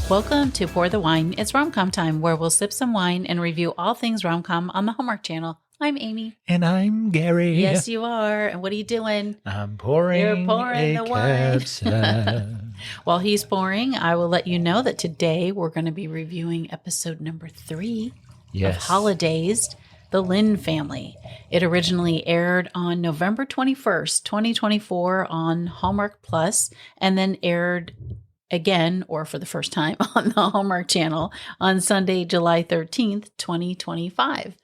Welcome to Pour the Wine. It's Rom-Com Time, where we'll sip some wine and review all things rom-com on the Hallmark Channel. I'm Amy. And I'm Garry. Yes, you are. And what are you doing? I'm pouring You're pouring the wine. While he's pouring, I will let you know that today we're going to be reviewing episode number 3 of Holidazed, the Lin Family. It originally aired on November 21st, 2024 on Hallmark Plus, and then aired again, or for the first time, on the Hallmark Channel on Sunday, July 13th, 2025.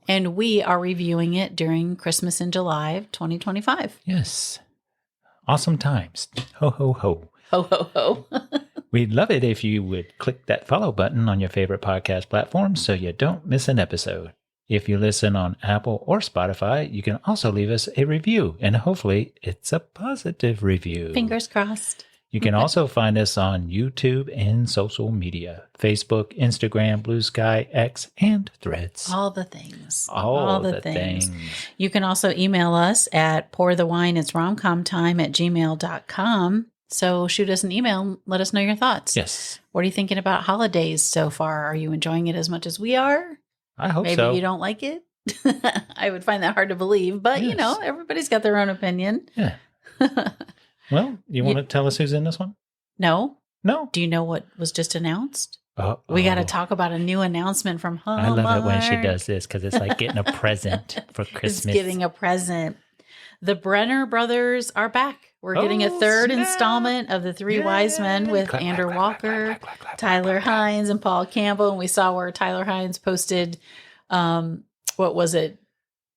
And we are reviewing it during Christmas in July of 2025. Yes. Awesome times. Ho, ho, ho. Ho, ho, ho. We'd love it if you would click that follow button on your favorite podcast platform so you don't miss an episode. If you listen on Apple or Spotify, you can also leave us a review, and hopefully it's a positive review. Fingers crossed. You can also find us on YouTube and social media, Facebook, Instagram, Blue Sky, X, and Threads. All the things. All the things. You can also email us at pourthewineitsromcomtime@gmail.com. So shoot us an email and let us know your thoughts. Yes. What are you thinking about holidays so far? Are you enjoying it as much as we are? I hope Maybe so. you don't like it. I would find that hard to believe, but Yes. you know, everybody's got their own opinion. Yeah. Well, you want to tell us who's in this one? No? No. Do you know what was just announced? Uh-oh. We got to talk about a new announcement from Hallmark. I love it when she does this because it's like getting a present for Christmas. It's getting a present. The Brenner brothers are back. We're getting a third installment of the Three Wise Men with Andrew Walker, Tyler Hines, and Paul Campbell. And we saw where Tyler Hines posted, what was it?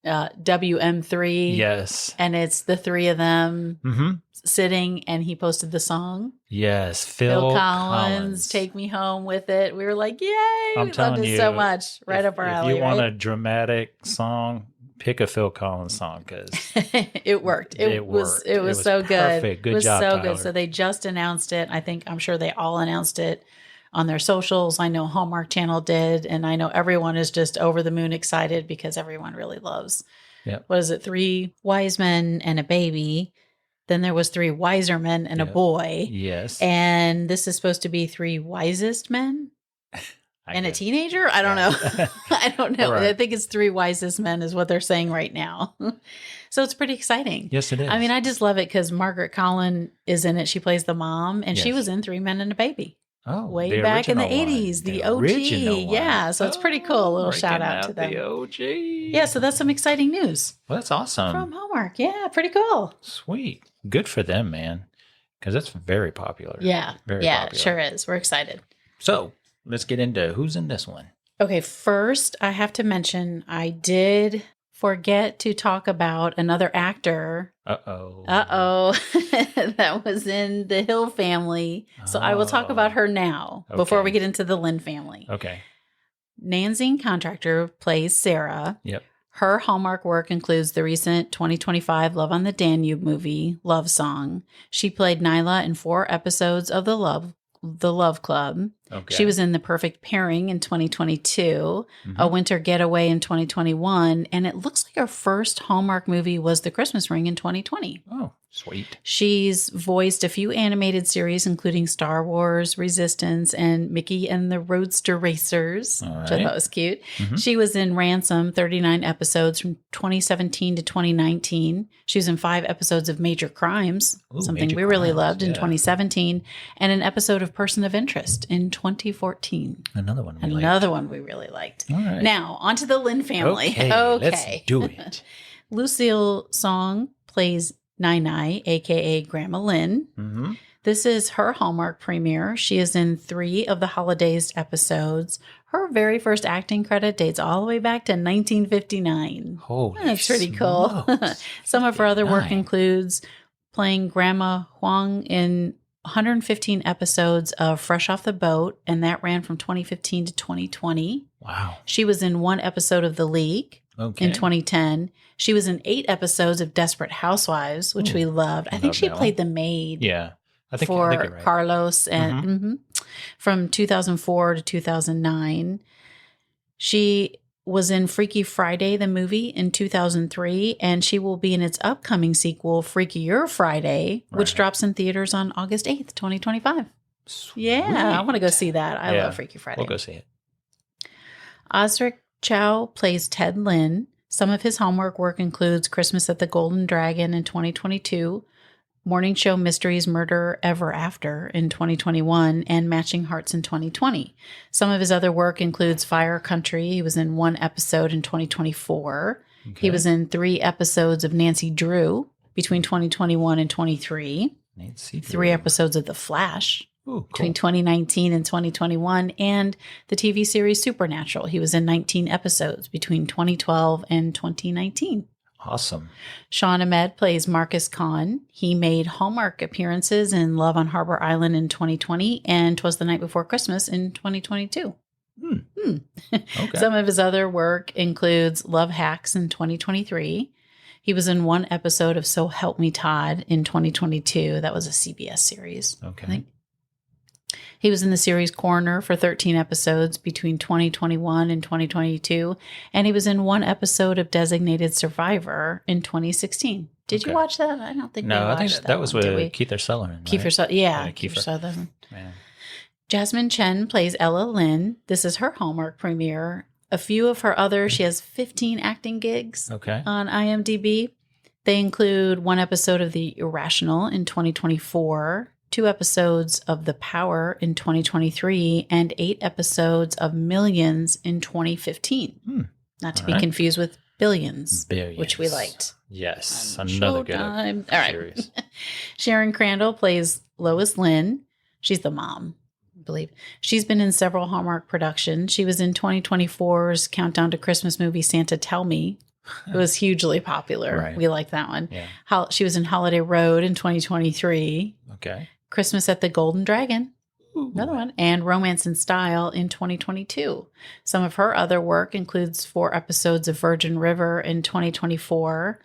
WM3. Yes. And it's the three of them sitting, and he posted the song. Yes. Phil Collins, Take Me Home with It. We were like, yay. We loved it so much. Right up our alley. If you want a dramatic song, pick a Phil Collins song because it worked. It was so good. Perfect. Good job, so Tyler. good. So they just announced it. I'm sure they all announced it on their socials. I know Hallmark Channel did, and I know everyone is just over the moon excited because everyone really loves. Yep. What is it? 3 wise men and a baby. Then there was 3 wiser men and a boy. Yes. And this is supposed to be 3 wisest men. And a teenager? I don't know. I don't know. Right. I think it's 3 wisest men is what they're saying right now. So it's pretty exciting. Yes, it is. I mean, I just love it because Margaret Collin is in it. She plays the mom, and she was in 3 Men and a Baby. Oh, way back in the 80s, the OG. Yeah, so it's pretty cool. A little shout out to them. The OG. Yeah, so that's some exciting news. Well, that's awesome. From Hallmark. Yeah, pretty cool. Sweet. Good for them, man. Because that's very popular. Yeah. Very popular. popular. It sure is. We're excited. So let's get into who's in this one. Okay, first I have to mention I did forget to talk about another actor. Uh-oh. That was in the Hill family. So I will talk about her now before we get into the Lin family. Okay. Nanzine Contractor plays Sarah. Yep. Her Hallmark work includes the recent 2025 Love on the Danube movie, Love Song. She played Nyla in 4 episodes of The Love Club. Okay. She was in The Perfect Pairing in 2022, A Winter Getaway in 2021, and it looks like her first Hallmark movie was The Christmas Ring in 2020. Oh, sweet. She's voiced a few animated series, including Star Wars, Resistance, and Mickey and the Roadster Racers, which I thought was cute. She was in Ransom, 39 episodes from 2017 to 2019. She was in 5 episodes of Major Crimes, something we really loved in 2017, and an episode of Person of Interest in 2014. Another one we really liked. All right. Now, on to the Lin family. Okay. Let's do it. Lucille Song plays Nai, a.k.a. Grandma Lin. This is her Hallmark premiere. She is in 3 of the Holidazed episodes. Her very first acting credit dates all the way back to 1959. Holy That's pretty cool. Some of her other work includes playing Grandma Huang in 115 episodes of Fresh Off the Boat, and that ran from 2015 to 2020. Wow. She was in 1 episode of The League in 2010. She was in 8 episodes of Desperate Housewives, which we loved. I think she played the maid. Yeah. I think you're right. Carlos and from 2004 to 2009. She was in Freaky Friday, the movie, in 2003, and she will be in its upcoming sequel, Freakier Friday, which drops in theaters on August 8th, 2025. Sweet. Yeah, I want to go see that. I love Freaky Friday. We'll go see it. Osric Chow plays Ted Lin. Some of his Hallmark work includes Christmas at the Golden Dragon in 2022, Morning Show Mysteries Murder Ever After in 2021, and Matching Hearts in 2020. Some of his other work includes Fire Country. He was in 1 episode in 2024. Okay. He was in 3 episodes of Nancy Drew between 2021 and 23. 3 episodes of The Flash. Ooh, cool. Between 2019 and 2021, and the TV series Supernatural. He was in 19 episodes between 2012 and 2019. Awesome. Sean Ahmed plays Marcus Kahn. He made Hallmark appearances in Love on Harbor Island in 2020 and 'Twas the Night Before Christmas in 2022. Okay. Some of his other work includes Love Hacks in 2023. He was in 1 episode of So Help Me Todd in 2022. That was a CBS series. Okay. I think. He was in the series Coroner for 13 episodes between 2021 and 2022, and he was in 1 episode of Designated Survivor in 2016. Did you watch that? I don't think we watched that. No, I think that was with Kiefer Sutherland. Kiefer Sutherland. Kiefer Sutherland. Man. Jasmine Chen plays Ella Lin. This is her Hallmark premiere. A few of her others, she has 15 acting gigs on IMDb. They include 1 episode of The Irrational in 2024, 2 episodes of The Power in 2023, and 8 episodes of Millions in 2015. Not to be confused with Billions, which we liked. Yes, another good series. Right. Sharon Crandall plays Lois Lynn. She's the mom, I believe. She's been in several Hallmark productions. She was in 2024's Countdown to Christmas movie Santa Tell Me. It was hugely popular. Right. We liked that one. Yeah. She was in Holiday Road in 2023. Okay. Christmas at the Golden Dragon, another one, and Romance in Style in 2022. Some of her other work includes 4 episodes of Virgin River in 2024,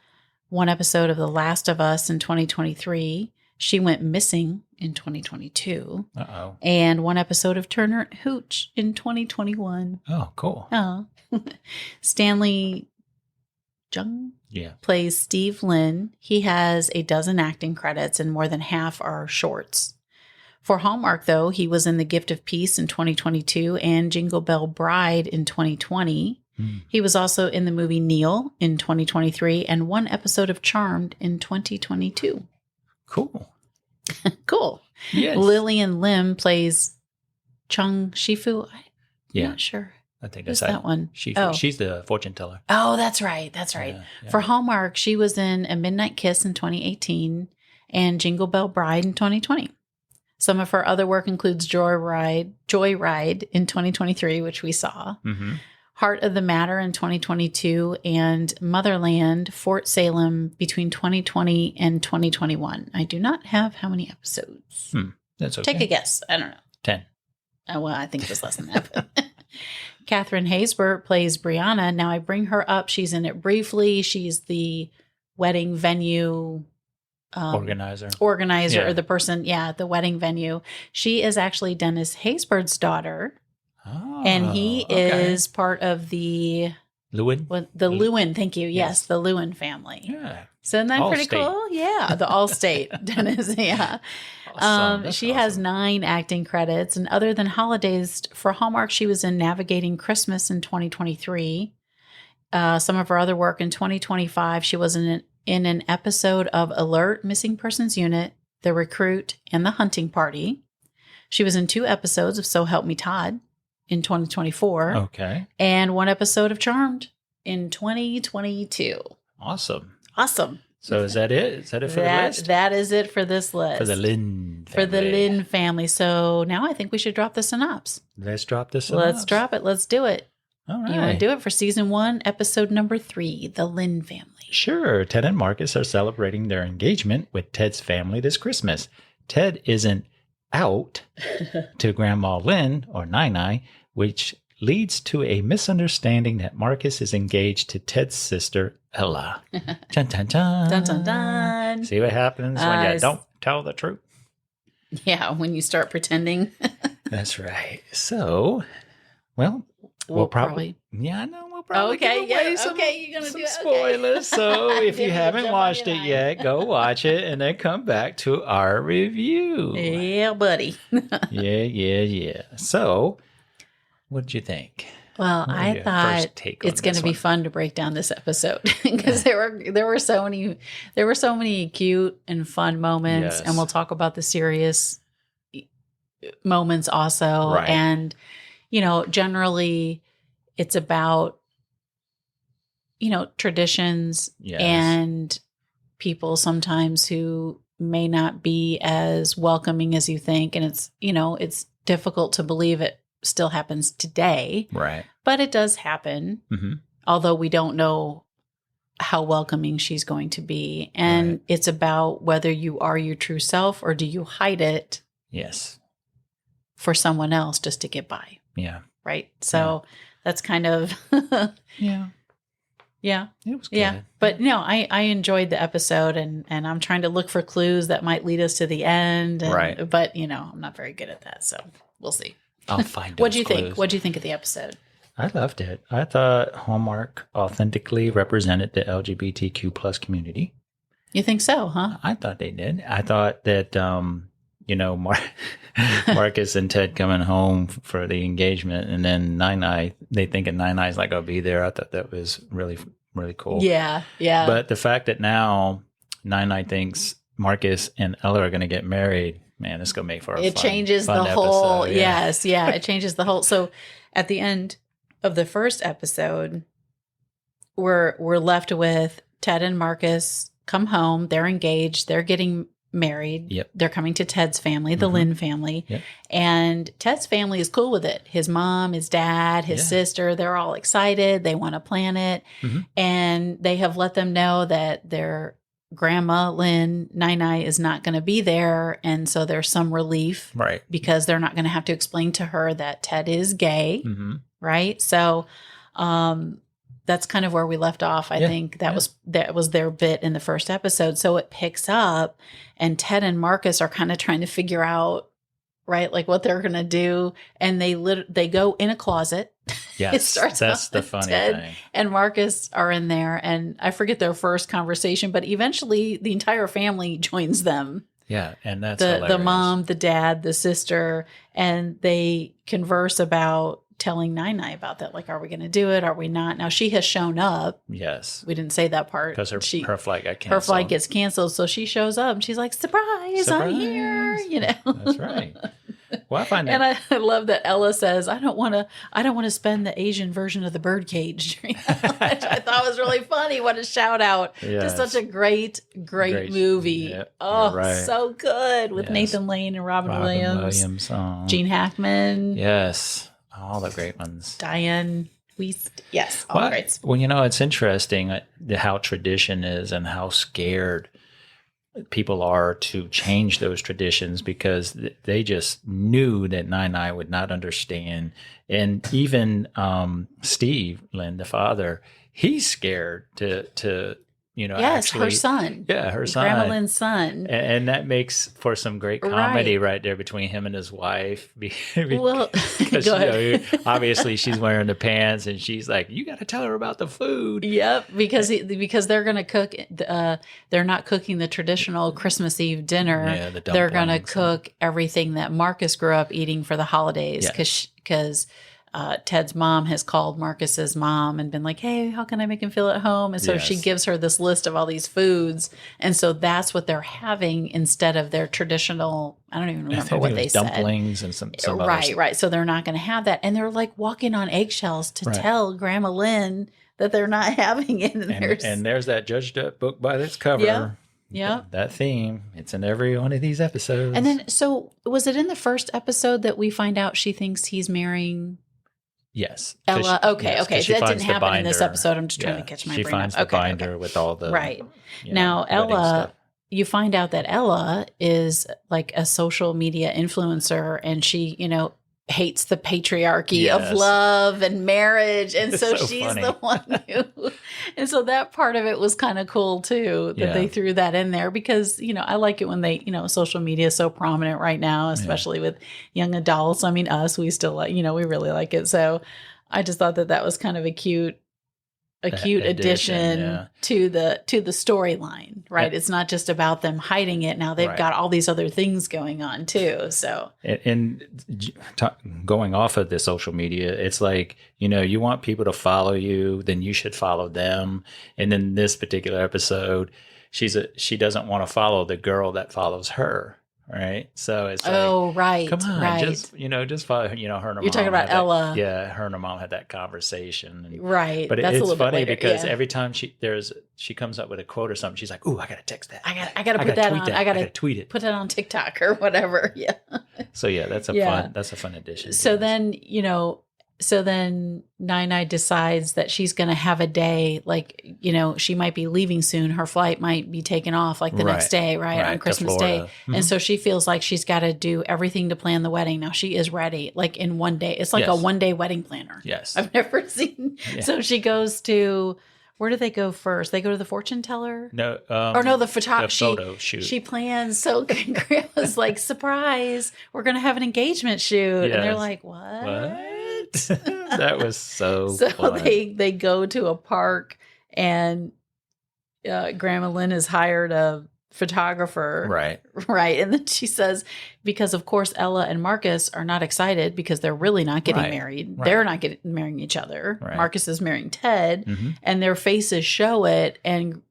1 episode of The Last of Us in 2023. She Went Missing in 2022. And 1 episode of Turner and Hooch in 2021. Oh, cool. Stanley Jung plays Steve Lin. He has a dozen acting credits and more than half are shorts. For Hallmark, though, he was in The Gift of Peace in 2022 and Jingle Bell Bride in 2020. He was also in the movie Neil in 2023 and 1 episode of Charmed in 2022. Cool. Cool. Yes. Lillian Lim plays Chung Shifu. I'm not sure. I think that's that one. She's the fortune teller. Oh, that's right. That's right. Yeah. For Hallmark, she was in A Midnight Kiss in 2018 and Jingle Bell Bride in 2020. Some of her other work includes Joyride in 2023, which we saw, Heart of the Matter in 2022, and Motherland, Fort Salem between 2020 and 2021. I do not have how many episodes. That's okay. Take a guess. I don't know. 10. Well, I think it was less than that. But Catherine Haysbert plays Brianna. Now, I bring her up. She's in it briefly. She's the wedding venue organizer, or the person, the wedding venue. She is actually Dennis Haysbert's daughter. Oh, and he is part of the Lewin. Lewin, thank you. Yes, the Lewin family. Yeah. So isn't that pretty cool? Yeah, the Allstate Dennis. Yeah. Awesome. She has 9 acting credits, and other than Holidazed, for Hallmark, she was in Navigating Christmas in 2023. Some of her other work in 2025, she was in an episode of Alert, Missing Persons Unit, The Recruit, and The Hunting Party. She was in 2 episodes of So Help Me Todd in 2024. Okay. And 1 episode of Charmed in 2022. Awesome. So is that it? Is that it for the list? That is it for this list. For the Lin family. For the Lin family. So now I think we should drop the synopsis. Let's drop the synopsis. Let's drop it. Let's do it. All right. You want to do it for season 1, episode number 3, the Lin family. Sure. Ted and Marcus are celebrating their engagement with Ted's family this Christmas. Ted isn't out to Grandma Lynn, or Nai, which leads to a misunderstanding that Marcus is engaged to Ted's sister, Ella. Dun, dun, dun. Dun, dun, dun. See what happens when you don't tell the truth? Yeah, when you start pretending. That's right. So, well, We'll probably. Yeah, I know. We'll probably Okay, give away yeah, some, okay, you're gonna some do it. spoilers. Okay. So if you Give me a haven't jump on watched your it line. yet, go watch it and then come back to our review. Yeah, buddy. Yeah. So, what did you think? Well, What was I your thought first take on it's going to this be one? fun to break down this episode because there were so many cute and fun moments, and Yes. we'll talk about the serious moments also. Right. And generally, it's about traditions Yes. and people sometimes who may not be as welcoming as you think, and it's difficult to believe it still happens today. Right. But it does happen, although we don't know how welcoming she's going to be. And it's about whether you are your true self or do you hide it Yes. for someone else just to get by. Yeah. Right. So that's kind of, Yeah. Yeah. It was good. Yeah. But no, I enjoyed the episode and I'm trying to look for clues that might lead us to the end. Right. But, I'm not very good at that. So we'll see. I'll find What'd you those think? clues. What'd you think of the episode? I loved it. I thought Hallmark authentically represented the LGBTQ plus community. You think so, huh? I thought they did. I thought that, Marcus and Ted coming home for the engagement, and then Nai, they thinking Nai's not going to be there. I thought that was really, really cool. Yeah. Yeah. But the fact that now Nai thinks Marcus and Ella are going to get married, man, it's going to make for a it fun, changes fun the whole. episode. Yeah. Yes. Yeah. It changes the whole. So at the end of the first episode, we're left with Ted and Marcus come home. They're engaged. They're getting married. Yep. They're coming to Ted's family, the Lin family. Yep. And Ted's family is cool with it. His mom, his dad, his sister, they're all excited. They want to plan it. And they have let them know that their grandma, Lin, Nai is not going to be there. And so there's some relief. Right. Because they're not going to have to explain to her that Ted is gay. Right. So, that's kind of where we left off. I think that was their bit in the first episode. So it picks up and Ted and Marcus are kind of trying to figure out, right, like what they're going to do. And they go in a closet. Yes, that's the funny Ted thing. And Marcus are in there. And I forget their first conversation, but eventually the entire family joins them. Yeah, and that's the mom, the dad, the sister, and they converse about telling Nai about that. Like, are we going to do it? Are we not? Now she has shown up. Yes. We didn't say that part. Because her flight got canceled. Her flight gets canceled. So she shows up and she's like, surprise. I'm here. That's right. Well, I find that. And I love that Ella says, I don't want to spend the Asian version of the birdcage. Which I thought was really funny. What a shout out to such a great movie. Yep, so good with Nathan Lane and Robin Williams. Gene Hackman. Yes. All the great ones. Diane Wiest. Yes. All the greats. Well, it's interesting how tradition is and how scared people are to change those traditions because they just knew that Nai would not understand. And even Steve, Lin, the father, he's scared to yes, actually, her son. Yeah, her son. Grandma Lin's son. And that makes for some great comedy right there between him and his wife. Well, because obviously she's wearing the pants and she's like, you got to tell her about the food. Yep, because they're going to cook. They're not cooking the traditional Christmas Eve dinner. Yeah, they're going to cook everything that Marcus grew up eating for the holidays because Ted's mom has called Marcus's mom and been like, hey, how can I make him feel at home? And so she gives her this list of all these foods. And so that's what they're having instead of their traditional, I don't even remember what they said. Dumplings and some Right. So they're not going to have that. And they're like walking on eggshells to tell Grandma Lin that they're not having it. And there's that judged up book by its cover. Yeah. That theme. It's in every one of these episodes. And then, so was it in the first episode that we find out she thinks he's marrying... Yes. Ella. Okay. So that didn't happen in this episode. I'm just trying to catch my brain. She finds the binder with all the now Ella. Stuff. You find out that Ella is like a social media influencer, and she, hates the patriarchy of love and marriage, and so she's funny. The one who. And so that part of it was kind of cool too that they threw that in there because I like it when they social media is so prominent right now, especially with young adults. I mean, we still like we really like it. So I just thought that was kind of a cute addition to the storyline, right? It's not just about them hiding it. Now they've got all these other things going on too. So, going off of the social media, it's like, you want people to follow you, then you should follow them. And in this particular episode, she doesn't want to follow the girl that follows her. Right. So it's like, come on, just follow, her and her mom. You're talking about Ella. Her and her mom had that conversation. Right. But it's funny because every time she comes up with a quote or something, she's like, ooh, I got to text that. I got to put that on. I got to tweet it. Put it on TikTok or whatever. Yeah. So that's a fun addition. So then, Nai decides that she's going to have a day, like, she might be leaving soon. Her flight might be taken off like the next day, on Christmas Day. Mm-hmm. And so she feels like she's got to do everything to plan the wedding. Now she is ready, like in one day. It's like a 1 day wedding planner. Yes. I've never seen. Yeah. So she goes to, where do they go first? They go to the fortune teller? No. The photo shoot. She plans. So Grandma's like, surprise, we're going to have an engagement shoot. Yes. And they're like, what? That was so fun. They go to a park and Grandma Lynn has hired a photographer. Right. And then she says, because of course Ella and Marcus are not excited because they're really not getting married. They're not marrying each other. Marcus is marrying Ted, and their faces show it. And,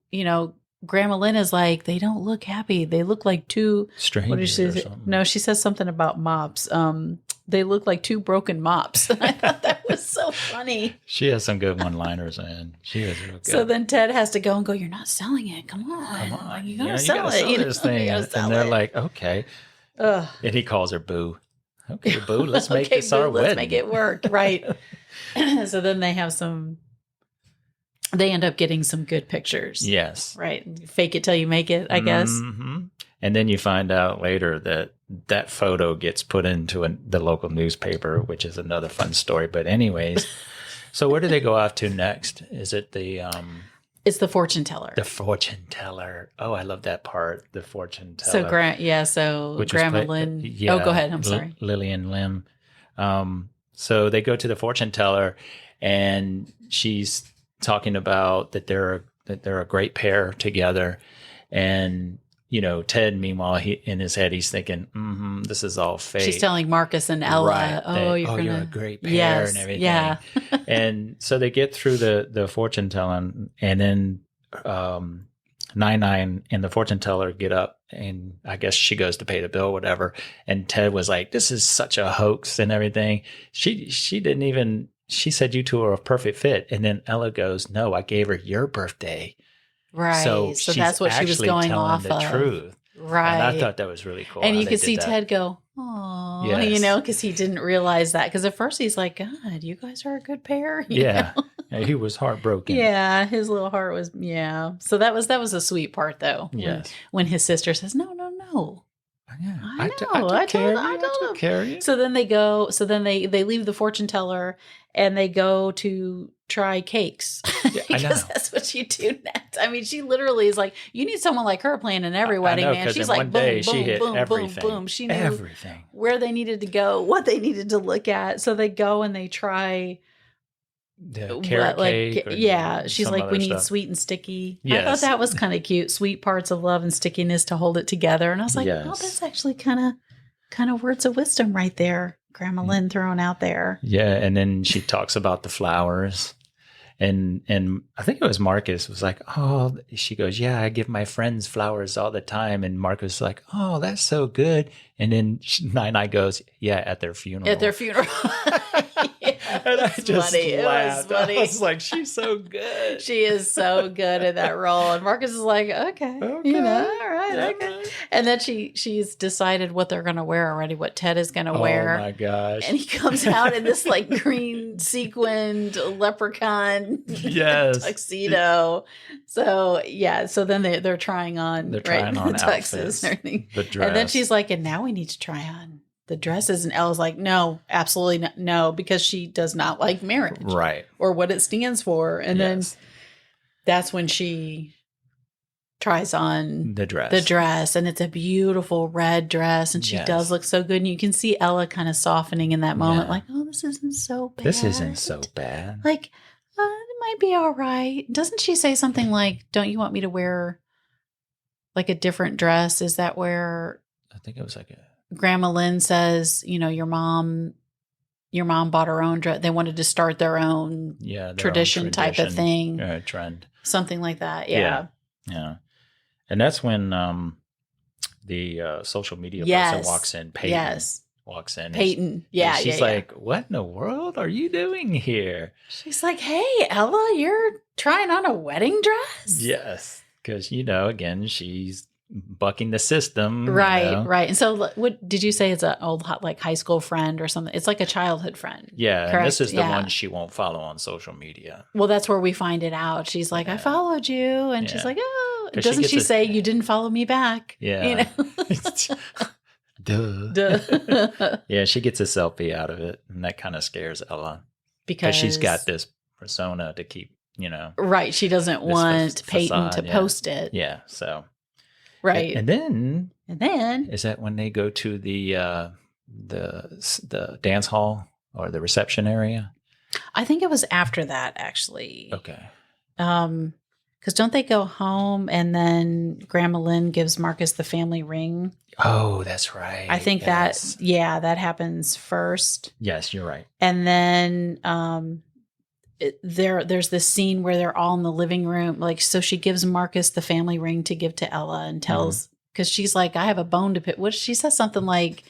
Grandma Lynn is like, they don't look happy. They look like two strangers. What did she say? No, she says something about mops. They look like two broken mops. And I thought that was so funny. She has some good one-liners, and she is real good. So then Ted has to go and go, you're not selling it. Come on. Like, you gotta sell it. This thing. And they're like, okay. And he calls her Boo. Okay, Boo, let's make this our wedding. Let's make it work. Right. So then they end up getting some good pictures. Yes. Right. Fake it till you make it, I guess. Mm-hmm. And then you find out later that photo gets put into the local newspaper, which is another fun story. But anyways, so where do they go off to next? Is it the... It's the fortune teller. The fortune teller. Oh, I love that part. The fortune teller. So Grandma Lynn. Go ahead. I'm sorry. Lillian Lim. So they go to the fortune teller, and she's talking about that they're a great pair together, and Ted, meanwhile, in his head, he's thinking, this is all fake. She's telling Marcus and Ella, you're a great pair and everything. Yeah. And so they get through the fortune telling, and then Nine and the fortune teller get up, and I guess she goes to pay the bill, whatever. And Ted was like, this is such a hoax and everything. She didn't even, she said you two are a perfect fit. And then Ella goes, no, I gave her your birthday. Right. So that's what she was going off of. Truth. Right. And I thought that was really cool. And you could see Ted go, oh, because he didn't realize that. Because at first he's like, God, you guys are a good pair. You know? He was heartbroken. Yeah. His little heart was, So that was a sweet part, though. Yes. When his sister says, no. Yeah, I told care. So then they go. So then they leave the fortune teller and they go to try cakes because that's what you do next. I mean, she literally is like, you need someone like her planning every wedding, man. She's like, boom, boom. She knew everything, where they needed to go, what they needed to look at. So they go and they try. The carrot cake. She's like, we need sweet and sticky. Yes. I thought that was kind of cute. Sweet parts of love and stickiness to hold it together. And I was like, oh, that's actually kind of words of wisdom right there. Grandma Lynn throwing out there. Yeah, and then she talks about the flowers. And I think it was Marcus was like, oh, she goes, yeah, I give my friends flowers all the time. And Marcus was like, oh, that's so good. And then Nai goes, yeah, at their funeral. At their funeral. And I just laughed. I was like, she's so good. She is so good at that role. And Marcus is like, okay. All right, okay. And then she's decided what they're going to wear already, what Ted is going to wear. Oh, my gosh. And he comes out in this like green sequined leprechaun tuxedo. So, so then they're trying on, the tuxes and everything. The dress. And then she's like, and now we need to try on the dresses. And Elle's like, no, absolutely not, no, because she does not like marriage. Right. Or what it stands for. And then that's when she tries on the dress, and it's a beautiful red dress, and she does look so good. And you can see Ella kind of softening in that moment, like, "Oh, this isn't so bad. This isn't so bad. Like, it might be all right." Doesn't she say something like, "Don't you want me to wear like a different dress?" Is that where I think it was like Grandma Lynn says, your mom bought her own dress. They wanted to start their own tradition type of thing, trend, something like that. Yeah. And that's when the social media person walks in. Peyton walks in. Peyton. And she's like, "What in the world are you doing here?" She's like, "Hey, Ella, you're trying on a wedding dress?" Yes, because again, she's bucking the system. Right. And so what did you say? It's an old like high school friend or something? It's like a childhood friend. Yeah. Correct? And this is the one she won't follow on social media. Well, that's where we find it out. She's like, "I followed you." And she's like, "Oh, doesn't she say you didn't follow me back?" Yeah. Duh. Yeah. She gets a selfie out of it. And that kind of scares Ella. Because she's got this persona to keep, Right. She doesn't want Peyton to post it. Yeah. So. Right. And then is that when they go to the dance hall or the reception area? I think it was after that, actually. Okay. Because don't they go home and then Grandma Lynn gives Marcus the family ring? Oh, that's right. I think that happens first. Yes, you're right. And then there's this scene where they're all in the living room. Like, so she gives Marcus the family ring to give to Ella and tells, because she's like, "I have a bone to pick." She says something like,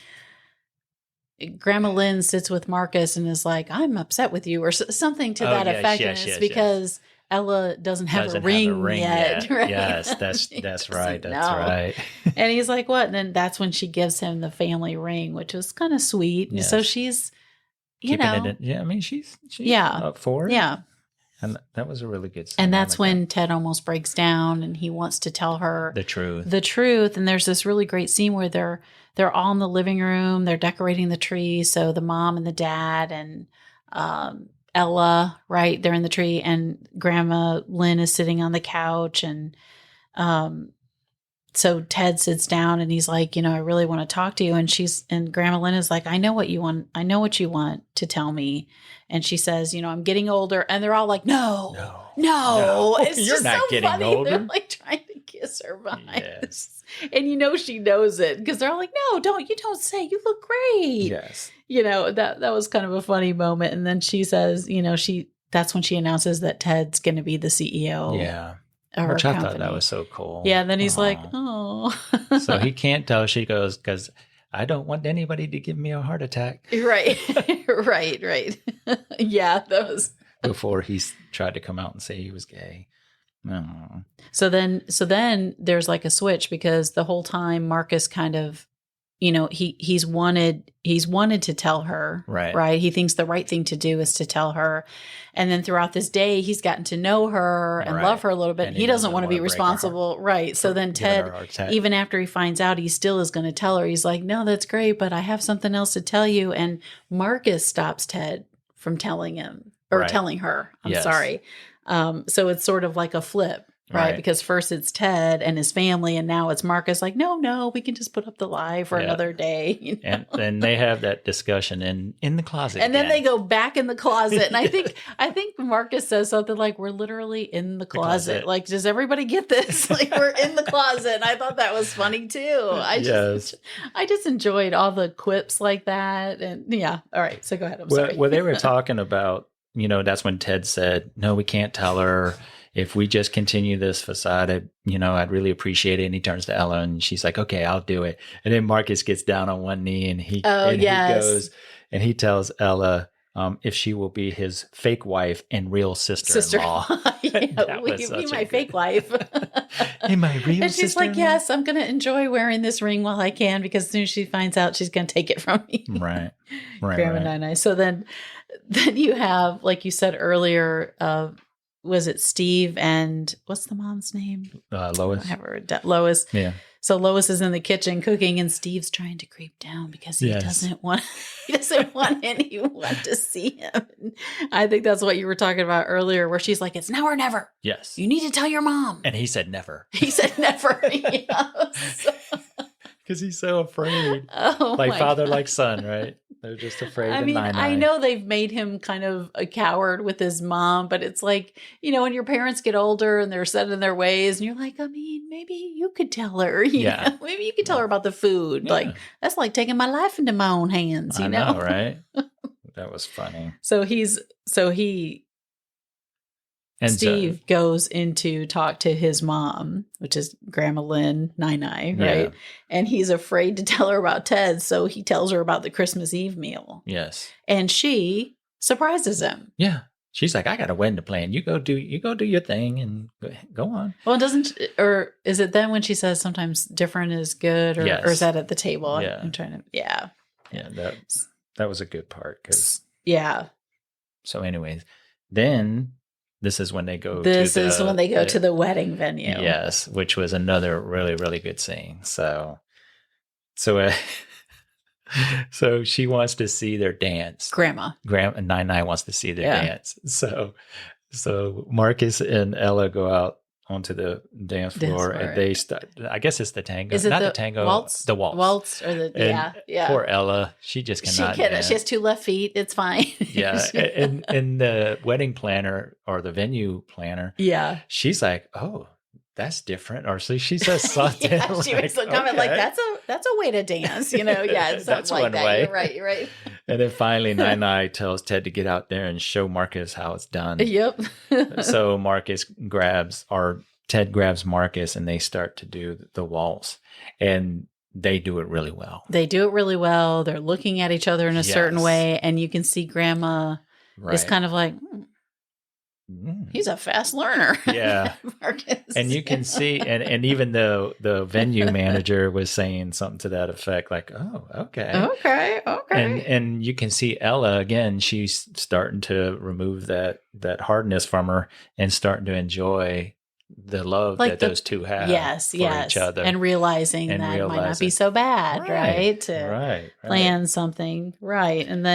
Grandma Lynn sits with Marcus and is like, "I'm upset with you," or something to that effect. Yes, because Ella doesn't have a ring yet. Right? Yes, that's right. That's right. And he's like, "What?" And then that's when she gives him the family ring, which was kind of sweet. And so she's, she's up for it. Yeah. And that was a really good scene. And that's when Ted almost breaks down and he wants to tell her the truth. And there's this really great scene where they're all in the living room, they're decorating the tree. So the mom and the dad and Ella, right, they're in the tree, and Grandma Lynn is sitting on the couch, and so Ted sits down and he's like, "I really want to talk to you." And Grandma Lynn is like, "I know what you want. I know what you want to tell me." And she says, "I'm getting older." And they're all like, No. It's You're just not so getting funny. older. They're like trying to kiss her behind this. And she knows it because they're all like, "No, don't say, you look great." Yes. That was kind of a funny moment. And then she says, that's when she announces that Ted's going to be the CEO. Yeah. Which I thought that was so cool. Yeah. Then he's like, "Oh." So he can't tell. She goes, "Because I don't want anybody to give me a heart attack." Right. Right. Yeah. That was before he tried to come out and say he was gay. Oh. So then there's like a switch, because the whole time Marcus kind of, he's wanted to tell her, right? He thinks the right thing to do is to tell her. And then throughout this day, he's gotten to know her and love her a little bit. And he doesn't want to be responsible. Right. So then Ted, even after he finds out, he still is going to tell her. He's like, "No, that's great, but I have something else to tell you." And Marcus stops Ted from telling him or telling her. I'm sorry. So it's sort of like a flip. Right. Because first it's Ted and his family, and now it's Marcus like, no, we can just put up the lie for another day. And then they have that discussion in the closet. And then they go back in the closet. And I think Marcus says something like, "We're literally in the closet. Like, does everybody get this? Like, we're in the closet." And I thought that was funny too. I just enjoyed all the quips like that. And yeah. All right. So go ahead. I'm sorry. Well, they were talking about, that's when Ted said, "No, we can't tell her. If we just continue this facade, I'd really appreciate it." And he turns to Ella and she's like, "Okay, I'll do it." And then Marcus gets down on one knee and he goes and he tells Ella if she will be his fake wife and real sister-in-law. Be my fake wife. And my real And she's like, "Yes, I'm going to enjoy wearing this ring while I can, because as soon as she finds out, she's going to take it from me." Right. Grandma Nine. So then you have, like you said earlier, was it Steve and what's the mom's name? Lois. Lois. Yeah. So Lois is in the kitchen cooking, and Steve's trying to creep down because he doesn't want anyone to see him. And I think that's what you were talking about earlier, where she's like, "It's now or never." Yes. You need to tell your mom. And he said never. He said never. Yes. Because he's so afraid. Like father, like son, right? They're just afraid. I mean, I know they've made him kind of a coward with his mom, but it's like, when your parents get older and they're set in their ways, and you're like, I mean, maybe you could tell her. You know? Maybe you could tell her about the food. Yeah. Like, that's like taking my life into my own hands, you know? Right? That was funny. Steve goes in to talk to his mom, which is Grandma Lin, Nai, right? Yeah. And he's afraid to tell her about Ted, so he tells her about the Christmas Eve meal. Yes. And she surprises him. Yeah. She's like, I got a wedding to plan. You go do your thing and go on. Well, or is it then when she says sometimes different is good, or is that at the table? Yeah. I'm trying to, yeah. Yeah, that was a good part. Yeah. So anyways, then... This is when they go to the wedding venue. Yes, which was another really, really good scene. So she wants to see their dance. Grandma Nai wants to see their dance. So Marcus and Ella go out onto the dance floor, and they start. I guess it's the tango. Is it not the tango? Waltz? The waltz. Waltz or the Poor Ella, she just cannot. Dance. She has 2 left feet. It's fine. Yeah, and the wedding planner or the venue planner. Yeah, she's like, oh, that's different. Or so she says something. She makes a comment like, that's a way to dance. Yeah, that's like one that. way. You're right. And then finally, Nai tells Ted to get out there and show Marcus how it's done. Yep. So Ted grabs Marcus, and they start to do the waltz, and they do it really well. They're looking at each other in a certain way, and you can see Grandma is kind of like, he's a fast learner. Yeah. Marcus. And you can see, and even though the venue manager was saying something to that effect, like, oh, okay. And you can see Ella, again, she's starting to remove that hardness from her and starting to enjoy the love that those two have for each other. And realizing that it might not be so bad, right? To plan something. Right. And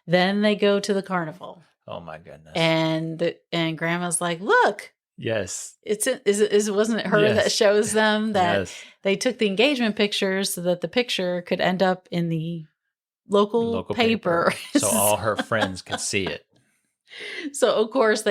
then they go to the carnival. Oh my goodness! And Grandma's like, "Look, yes, wasn't it her that shows them that they took the engagement pictures so that the picture could end up in the local paper, so all her friends could see it." So of course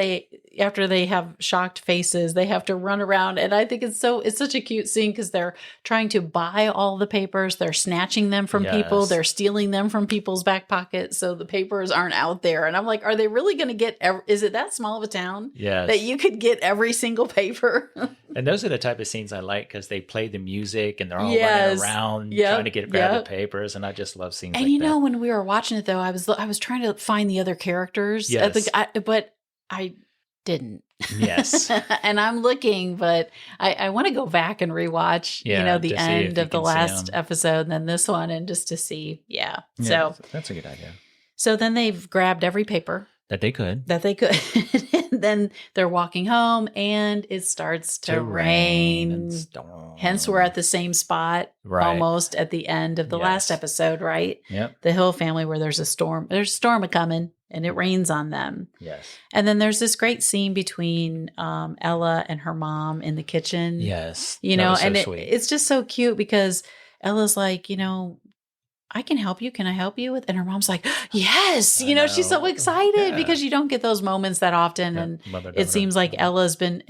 after they have shocked faces, they have to run around, and I think it's such a cute scene because they're trying to buy all the papers, they're snatching them from people, they're stealing them from people's back pockets, so the papers aren't out there. And I'm like, are they really going to get? Is it that small of a town that you could get every single paper? And those are the type of scenes I like because they play the music and they're all running around trying to grab the papers, and I just love scenes. And like that. When we were watching it though, I was trying to find the other characters. Yes. But I didn't. Yes. And I'm looking, but I want to go back and rewatch, the end of the last episode and then this one, and just to see. Yeah. So that's a good idea. So then they've grabbed every paper that they could. And then they're walking home, and it starts to rain. Hence, we're at the same spot almost at the end of the last episode, right? Yep. The Hill family, where there's a storm. There's a storm coming, and it rains on them. Yes. And then there's this great scene between Ella and her mom in the kitchen. Yes. And it's just so cute because Ella's like, I can help you. Can I help you with? And her mom's like, yes. She's so excited because you don't get those moments that often. And it seems like Ella's been,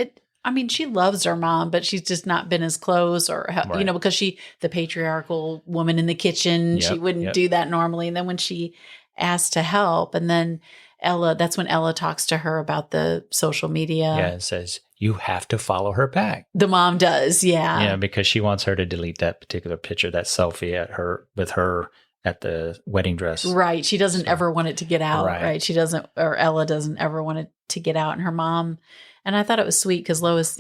she loves her mom, but she's just not been as close or, because the patriarchal woman in the kitchen, she wouldn't do that normally. And then when she asked to help, and then that's when Ella talks to her about the social media. Yeah, it says, you have to follow her back. The mom does, yeah. Yeah, because she wants her to delete that particular picture, that selfie with her at the wedding dress. Right. She doesn't ever want it to get out, right? She doesn't, or Ella doesn't ever want it to get out. And her mom, and I thought it was sweet because Lois,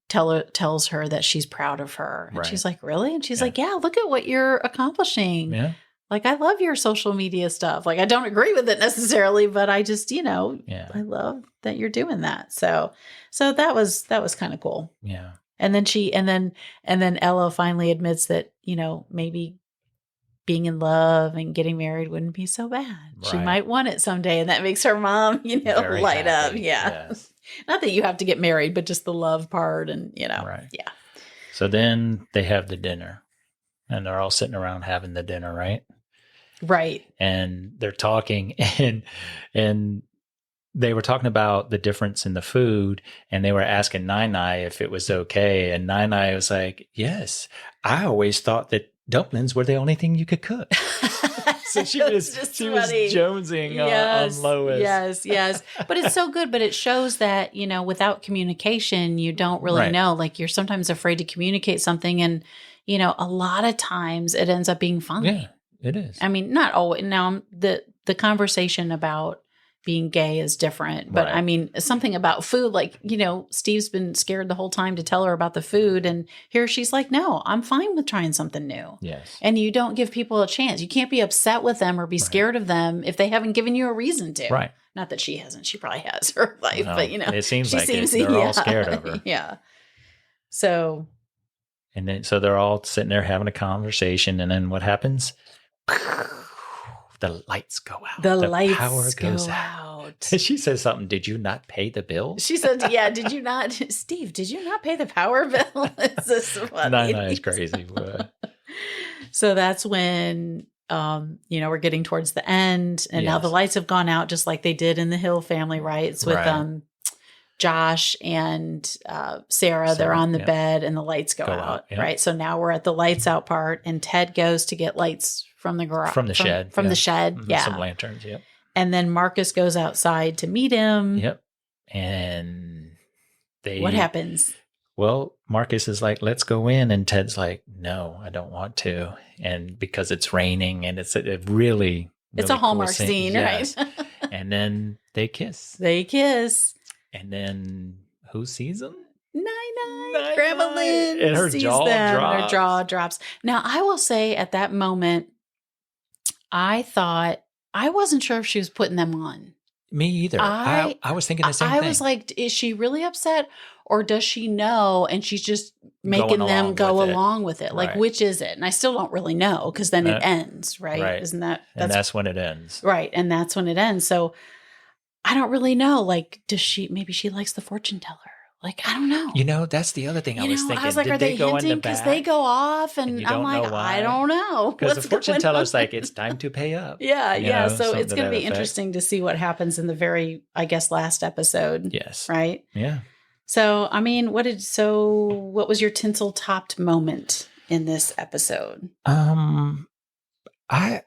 tells her that she's proud of her. And she's like, really? And she's like, yeah, look at what you're accomplishing. Yeah. Like, I love your social media stuff. Like, I don't agree with it necessarily, but I just, I love that you're doing that. So that was kind of cool. Yeah. And then Ella finally admits that, maybe being in love and getting married wouldn't be so bad. Right. She might want it someday. And that makes her mom, Very light happy. up. Yeah. Yes. Not that you have to get married, but just the love part and, Right. Yeah. So then they have the dinner and they're all sitting around having the dinner, right? Right. And they're talking and they were talking about the difference in the food, and they were asking Nai if it was okay. And Nai was like, yes, I always thought that dumplings were the only thing you could cook. So she was jonesing on Lois. Yes. But it's so good. But it shows that, without communication, you don't really know. Like, you're sometimes afraid to communicate something. And, a lot of times it ends up being fine. Yeah, it is. I mean, not always. Now, the conversation about being gay is different. But I mean, something about food, like, Steve's been scared the whole time to tell her about the food. And here she's like, no, I'm fine with trying something new. Yes. And you don't give people a chance. You can't be upset with them or be scared of them if they haven't given you a reason to. Right. Not that she hasn't. She probably has her life, but it seems like they're all scared of her. Yeah. So. And then, so they're all sitting there having a conversation. And then what happens? The lights go out. The lights power goes out. She says something. Did you not pay the bill? She said, yeah. Did you not, Steve, did you not pay the power bill? Is this funny? No, it's crazy. So that's when, we're getting towards the end, and now the lights have gone out just like they did in the Hill Family, right? It's with Josh and Sarah. They're on the bed and the lights go out, right? So now we're at the lights out part, and Ted goes to get lights from the garage. From the shed. From the shed, Some lanterns, And then Marcus goes outside to meet him. Yep. And what happens? Well, Marcus is like, let's go in. And Ted's like, no, I don't want to. And because it's raining, and it's a really it's a Hallmark scene, right? And then they kiss. And then who sees them? Nai. Grandma Lin. And her jaw drops. Her jaw drops. Now, I will say at that moment, I thought, I wasn't sure if she was putting them on. Me either. I was thinking the same thing. I was like, is she really upset, or does she know and she's just making them go along with it? Like, which is it? And I still don't really know, because then it ends, right? Isn't that? That's when it ends. Right. And that's when it ends. So I don't really know. Like, maybe she likes the fortune teller. Like, I don't know. That's the other thing I was thinking. I was like, are they go hinting? Because they go off, and I'm like, I don't know. Because the fortune teller's like, it's time to pay up. Yeah. So it's going to be interesting to see what happens in the very, I guess, last episode. Yes. Right? Yeah. So, I mean, what was your tinsel topped moment in this episode? I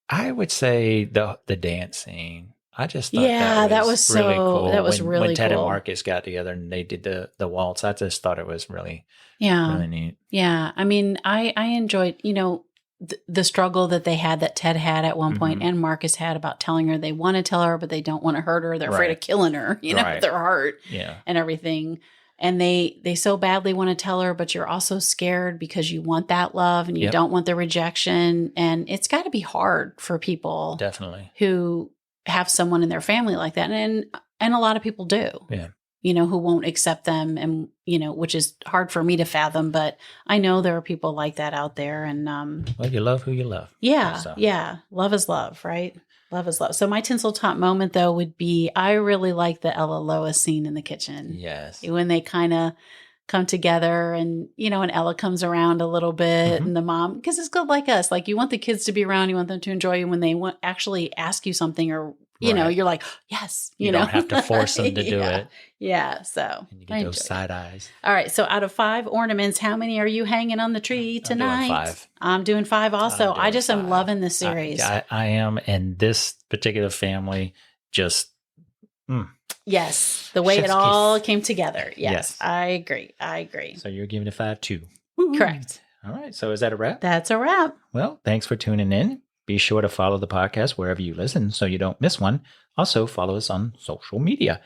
would say the dance scene. I just thought that was really cool. That was really cool. When Ted and Marcus got together and they did the waltz, I just thought it was really neat. Yeah. I mean, I enjoyed, the struggle that they had, that Ted had at one point and Marcus had, about telling her they want to tell her, but they don't want to hurt her. They're afraid of killing her, with their heart and everything. And they so badly want to tell her, but you're also scared because you want that love and you don't want the rejection. And it's got to be hard for people. Definitely. Who have someone in their family like that. And a lot of people do. Yeah. Who won't accept them, and, which is hard for me to fathom, but I know there are people like that out there. And, well, you love who you love. Yeah. So. Yeah. Love is love, right? Love is love. So my tinsel top moment, though, would be, I really like the Ella Lois scene in the kitchen. Yes. When they kind of come together, and, and Ella comes around a little bit, and the mom, because it's good like us. Like, you want the kids to be around, you want them to enjoy you. When they actually ask you something, or, you're like, yes, you don't have to force them to do it. Yeah. So and you get those side eyes. All right. So out of 5 ornaments, how many are you hanging on the tree tonight? I'm doing 5 also. I just am loving this series. I am. And this particular family just, yes. The way it all came together. Yes. I agree. So you're giving it 5 too. Correct. All right. So is that a wrap? That's a wrap. Well, thanks for tuning in. Be sure to follow the podcast wherever you listen so you don't miss one. Also, follow us on social media.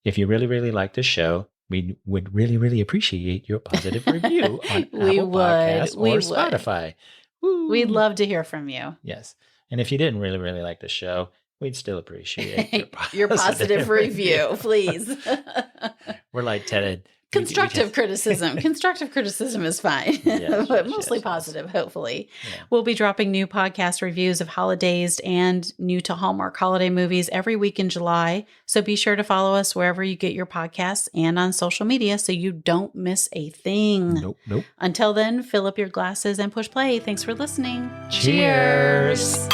If you really, really like this show, we would really, really appreciate your positive review on Apple Podcasts or Spotify. Woo. We'd love to hear from you. Yes. And if you didn't really, really like the show, we'd still appreciate your positive review, please. We're like Ted. Constructive criticism. Constructive criticism is fine, but mostly positive, hopefully. Yeah. We'll be dropping new podcast reviews of Holidazed and new to Hallmark holiday movies every week in July. So be sure to follow us wherever you get your podcasts and on social media so you don't miss a thing. Nope. Until then, fill up your glasses and push play. Thanks for listening. Cheers.